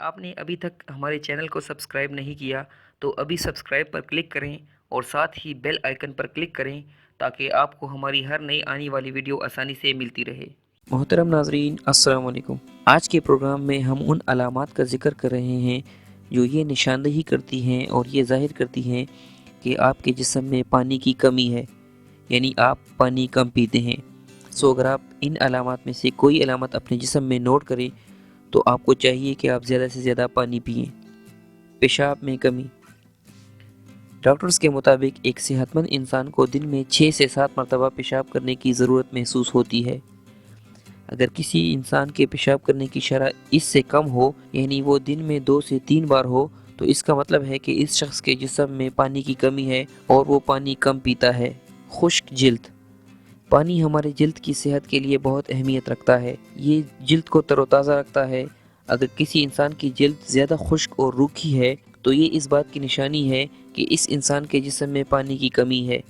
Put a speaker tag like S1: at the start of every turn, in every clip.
S1: آپ نے ابھی تک ہمارے چینل کو سبسکرائب نہیں کیا تو ابھی سبسکرائب پر کلک کریں اور ساتھ ہی بیل آئیکن پر کلک کریں تاکہ آپ کو ہماری ہر نئی آنے والی ویڈیو آسانی سے ملتی رہے۔ محترم ناظرین، السلام علیکم۔ آج کے پروگرام میں ہم ان علامات کا ذکر کر رہے ہیں جو یہ نشاندہی کرتی ہیں اور یہ ظاہر کرتی ہیں کہ آپ کے جسم میں پانی کی کمی ہے، یعنی آپ پانی کم پیتے ہیں۔ اگر آپ ان علامات میں سے کوئی علامت اپنے جسم میں نوٹ کریں تو آپ کو چاہیے کہ آپ زیادہ سے زیادہ پانی پئیں۔ پیشاب میں کمی۔ ڈاکٹرز کے مطابق ایک صحت مند انسان کو دن میں 6 سے 7 مرتبہ پیشاب کرنے کی ضرورت محسوس ہوتی ہے۔ اگر کسی انسان کے پیشاب کرنے کی شرح اس سے کم ہو، یعنی وہ دن میں 2 سے 3 بار ہو، تو اس کا مطلب ہے کہ اس شخص کے جسم میں پانی کی کمی ہے اور وہ پانی کم پیتا ہے۔ خشک جلد۔ پانی ہمارے جلد کی صحت کے لیے بہت اہمیت رکھتا ہے۔ یہ جلد کو تر و تازہ رکھتا ہے۔ اگر کسی انسان کی جلد زیادہ خشک اور روکھی ہے تو یہ اس بات کی نشانی ہے کہ اس انسان کے جسم میں پانی کی کمی ہے،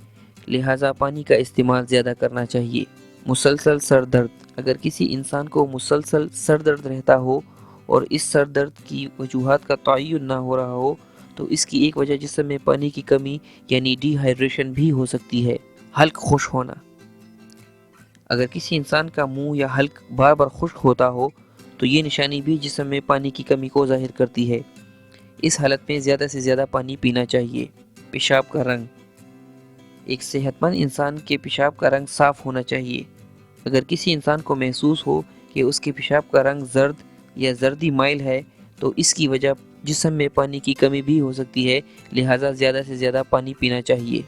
S1: لہٰذا پانی کا استعمال زیادہ کرنا چاہیے۔ مسلسل سر درد۔ اگر کسی انسان کو مسلسل سر درد رہتا ہو اور اس سر درد کی وجوہات کا تعین نہ ہو رہا ہو تو اس کی ایک وجہ جسم میں پانی کی کمی یعنی ڈی ہائیڈریشن بھی ہو سکتی ہے۔ حلق خشک ہونا۔ اگر کسی انسان کا منہ یا حلق بار بار خشک ہوتا ہو تو یہ نشانی بھی جسم میں پانی کی کمی کو ظاہر کرتی ہے۔ اس حالت میں زیادہ سے زیادہ پانی پینا چاہیے۔ پیشاب کا رنگ۔ ایک صحت مند انسان کے پیشاب کا رنگ صاف ہونا چاہیے۔ اگر کسی انسان کو محسوس ہو کہ اس کے پیشاب کا رنگ زرد یا زردی مائل ہے تو اس کی وجہ جسم میں پانی کی کمی بھی ہو سکتی ہے، لہٰذا زیادہ سے زیادہ پانی پینا چاہیے۔